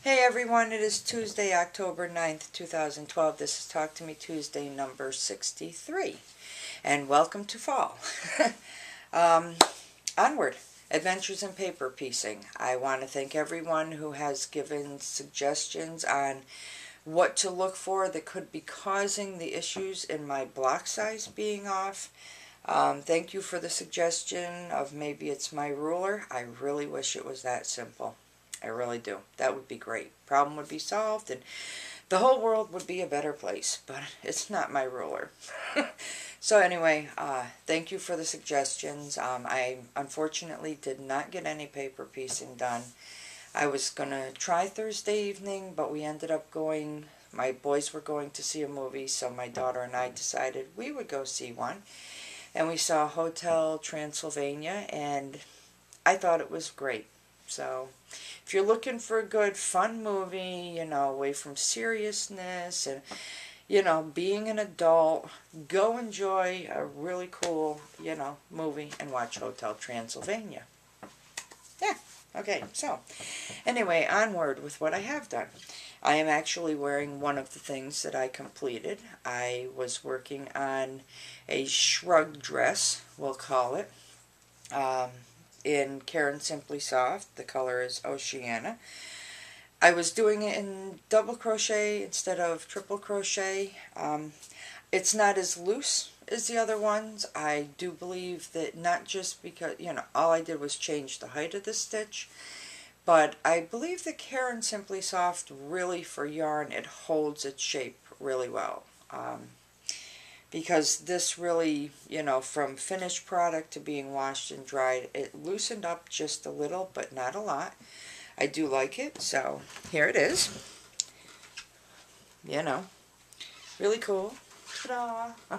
Hey everyone, it is Tuesday, October 9th, 2012. This is Talk to Me Tuesday number 63. And welcome to fall. Onward, Adventures in Paper Piecing. I want to thank everyone who has given suggestions on what to look for that could be causing the issues in my block size being off. Thank you for the suggestion of maybe it's my ruler. I really wish it was that simple. I really do. That would be great. Problem would be solved and the whole world would be a better place, but it's not my ruler. So anyway, thank you for the suggestions. I unfortunately did not get any paper piecing done. I was going to try Thursday evening, but we ended up going, my boys were going to see a movie, so my daughter and I decided we would go see one. And we saw Hotel Transylvania, and I thought it was great. So, if you're looking for a good, fun movie, away from seriousness and, being an adult, go enjoy a really cool, movie and watch Hotel Transylvania. Yeah, okay, so, anyway, onward with what I have done. I am actually wearing one of the things that I completed. I was working on a shrug dress, we'll call it, in Karen Simply Soft. The color is Oceana. I was doing it in double crochet instead of triple crochet. It's not as loose as the other ones. I do believe that not just because, all I did was change the height of the stitch, but I believe that Karen Simply Soft really, for yarn, it holds its shape really well. Because this really, from finished product to being washed and dried, it loosened up just a little, but not a lot. I do like it, so here it is. Really cool. Ta-da!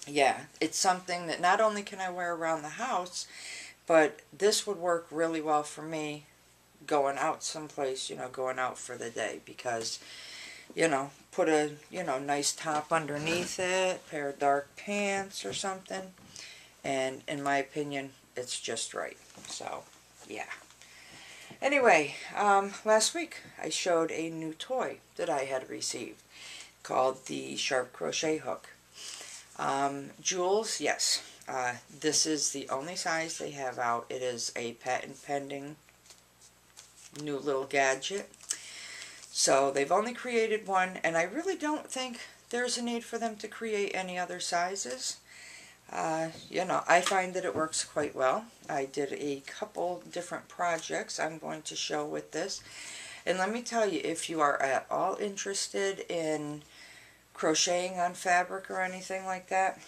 Yeah, it's something that not only can I wear around the house, but this would work really well for me going out someplace, going out for the day, because put a, nice top underneath it, pair of dark pants or something, and in my opinion, it's just right. So, yeah. Anyway, last week I showed a new toy that I had received called the Sharp Crochet Hook. Jewels, yes. This is the only size they have out. It is a patent pending new little gadget. So they've only created one, and I really don't think there's a need for them to create any other sizes. I find that it works quite well. I did a couple different projects I'm going to show with this. And let me tell you, if you are at all interested in crocheting on fabric or anything like that,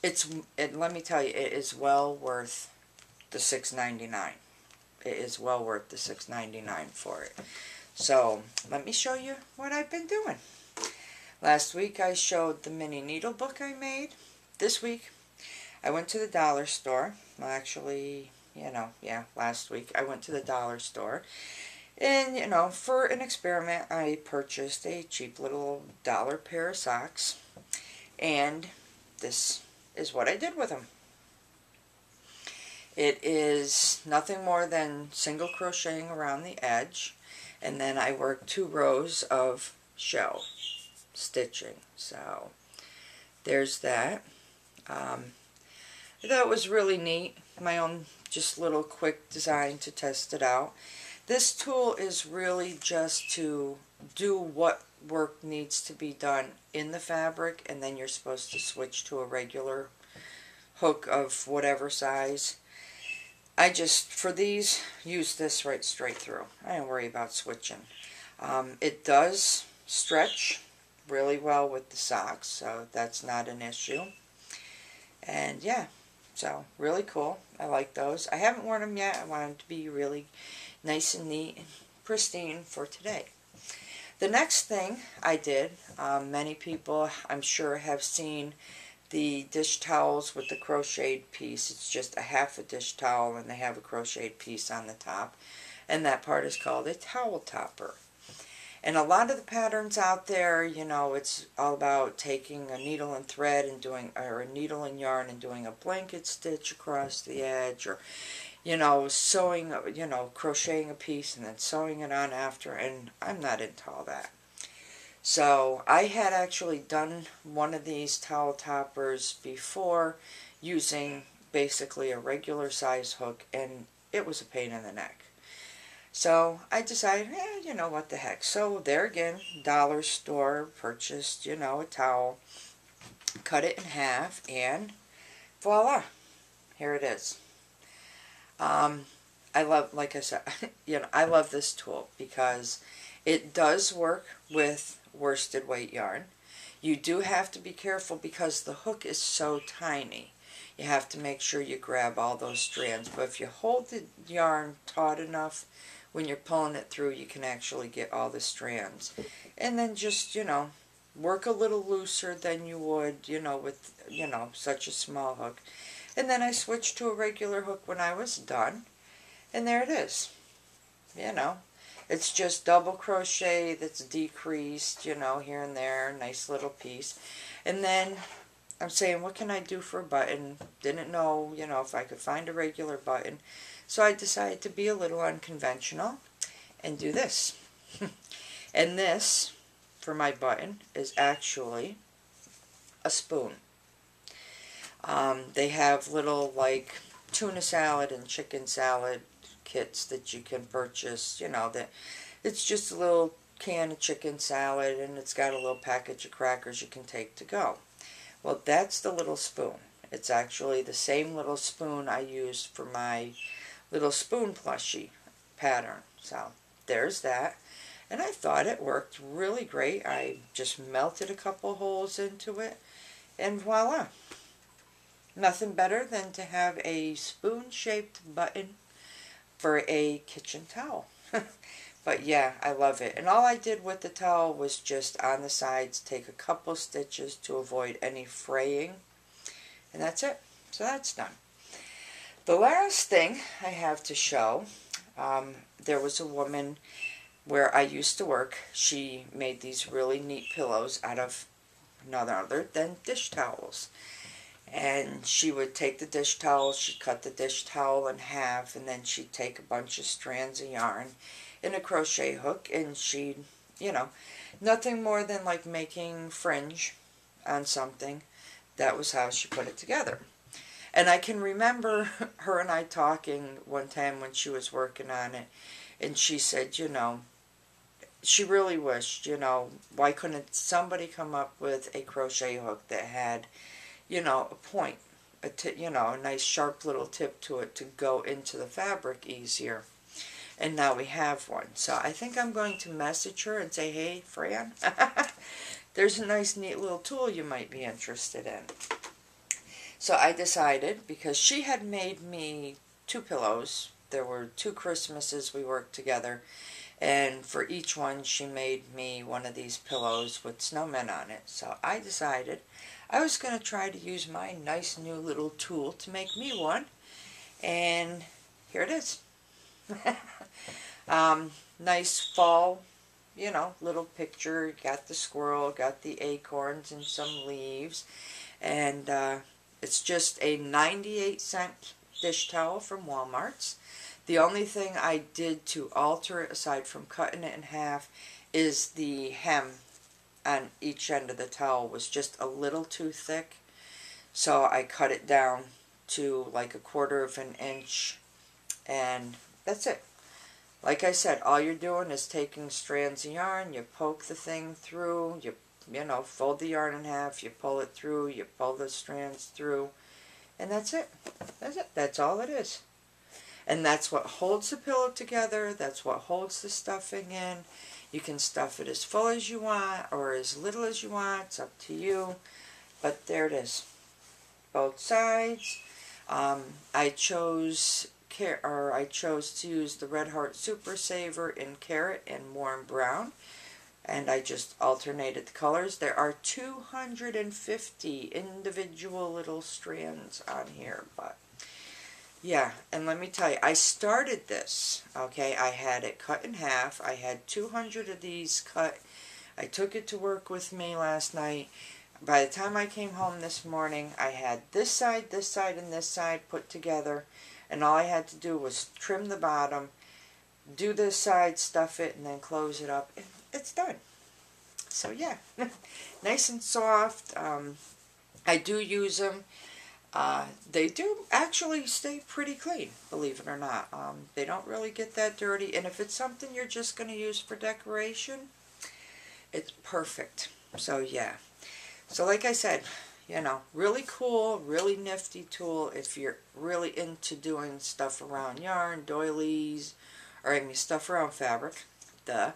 let me tell you, it is well worth the $6.99. It is well worth the $6.99 for it. So, let me show you what I've been doing. Last week I showed the mini needle book I made. This week I went to the dollar store. Well, actually, last week I went to the dollar store. And, for an experiment I purchased a cheap little dollar pair of socks. And this is what I did with them. It is nothing more than single crocheting around the edge, and then I work 2 rows of shell stitching. So there's that. I thought it was really neat. My own just little quick design to test it out. This tool is really just to do what work needs to be done in the fabric, and then you're supposed to switch to a regular hook of whatever size. I just, for these, use this right straight through. I don't worry about switching. It does stretch really well with the socks, so that's not an issue. And yeah, so really cool. I like those. I haven't worn them yet. I want them to be really nice and neat and pristine for today. The next thing I did, many people I'm sure have seen the dish towels with the crocheted piece. It's just a half a dish towel and they have a crocheted piece on the top, and that part is called a towel topper. And a lot of the patterns out there, you know, it's all about taking a needle and thread and doing, or a needle and yarn and doing a blanket stitch across the edge, or, you know, sewing, you know, crocheting a piece and then sewing it on after, and I'm not into all that. So I had actually done one of these towel toppers before using basically a regular size hook, and it was a pain in the neck. So I decided, you know what the heck. So there again, dollar store, purchased, you know, a towel, cut it in half, and voila, here it is. I love, like I said, you know, I love this tool because it does work with worsted weight yarn. You do have to be careful because the hook is so tiny. You have to make sure you grab all those strands. But if you hold the yarn taut enough, when you're pulling it through, you can actually get all the strands. And then just, you know, work a little looser than you would, you know, with, you know, such a small hook. And then I switched to a regular hook when I was done. And there it is. You know, it's just double crochet that's decreased, you know, here and there, nice little piece. And then I'm saying, what can I do for a button? Didn't know, you know, if I could find a regular button. So I decided to be a little unconventional and do this. And this, for my button, is actually a spoon. They have little, like, tuna salad and chicken salad kits that you can purchase, you know, that it's just a little can of chicken salad and it's got a little package of crackers you can take to go. Well, that's the little spoon. It's actually the same little spoon I used for my little spoon plushie pattern. So there's that. And I thought it worked really great. I just melted a couple holes into it and voila. Nothing better than to have a spoon-shaped button for a kitchen towel. But yeah, I love it. And all I did with the towel was just on the sides take a couple stitches to avoid any fraying. And that's it. So that's done. The last thing I have to show, there was a woman where I used to work. She made these really neat pillows out of none other than dish towels. And she would take the dish towel, she'd cut the dish towel in half, and then she'd take a bunch of strands of yarn in a crochet hook, and she'd, you know, nothing more than like making fringe on something. That was how she put it together. And I can remember her and I talking one time when she was working on it, and she said, you know, she really wished, you know, why couldn't somebody come up with a crochet hook that had, you know, a point, you know, a nice sharp little tip to it to go into the fabric easier. And now we have one. So I think I'm going to message her and say, hey, Fran, there's a nice neat little tool you might be interested in. So I decided, because she had made me 2 pillows. There were 2 Christmases we worked together. And for each one, she made me one of these pillows with snowmen on it. So I decided I was going to try to use my nice new little tool to make me one. And here it is. Nice fall, you know, little picture. Got the squirrel, got the acorns and some leaves. And it's just a 98-cent dish towel from Walmart's. The only thing I did to alter it, aside from cutting it in half, is the hem on each end of the towel was just a little too thick. So I cut it down to like 1/4 of an inch, and that's it. Like I said, all you're doing is taking strands of yarn, you poke the thing through, you know, fold the yarn in half, you pull it through, you pull the strands through, and that's it. That's it. That's all it is. And that's what holds the pillow together. That's what holds the stuffing in. You can stuff it as full as you want or as little as you want. It's up to you. But there it is. Both sides. I chose to use the Red Heart Super Saver in carrot and warm brown. And I just alternated the colors. There are 250 individual little strands on here, but Yeah, and let me tell you, I started this, okay? I had it cut in half. I had 200 of these cut. I took it to work with me last night. By the time I came home this morning, I had this side, and this side put together. And all I had to do was trim the bottom, do this side, stuff it, and then close it up. And it's done. So yeah, nice and soft. I do use them. They do actually stay pretty clean, believe it or not. They don't really get that dirty. And if it's something you're just going to use for decoration, it's perfect. So yeah. So like I said, you know, really cool, really nifty tool if you're really into doing stuff around yarn, doilies, or I mean stuff around fabric, duh.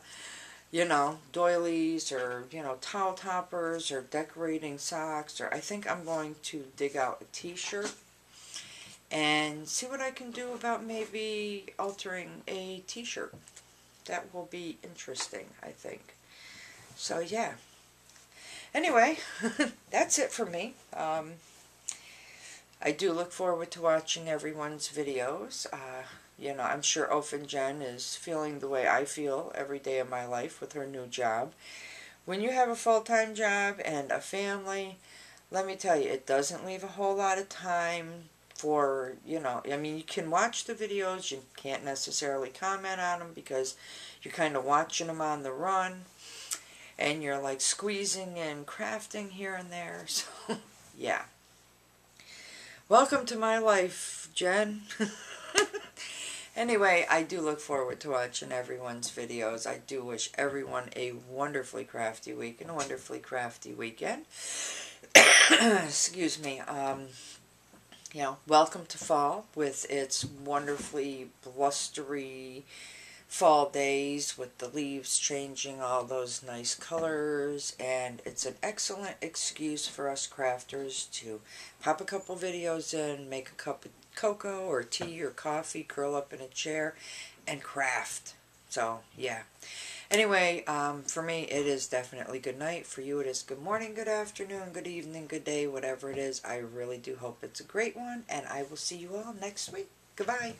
You know, doilies or, you know, towel toppers or decorating socks, or I think I'm going to dig out a t-shirt and see what I can do about maybe altering a t-shirt. That will be interesting, I think. So yeah. Anyway, that's it for me. I do look forward to watching everyone's videos. You know, I'm sure Ofen Jen is feeling the way I feel every day of my life with her new job. When you have a full-time job and a family, let me tell you, it doesn't leave a whole lot of time for, you know, I mean, you can watch the videos, you can't necessarily comment on them because you're kind of watching them on the run, and you're like squeezing and crafting here and there, so, yeah. Welcome to my life, Jen. Anyway, I do look forward to watching everyone's videos. I do wish everyone a wonderfully crafty week and a wonderfully crafty weekend. Excuse me. You know, welcome to fall with its wonderfully blustery fall days with the leaves changing all those nice colors, and it's an excellent excuse for us crafters to pop a couple videos in, make a cup of cocoa or tea or coffee, curl up in a chair, and craft. So, yeah. Anyway, for me, it is definitely good night. For you, it is good morning, good afternoon, good evening, good day, whatever it is. I really do hope it's a great one, and I will see you all next week. Goodbye.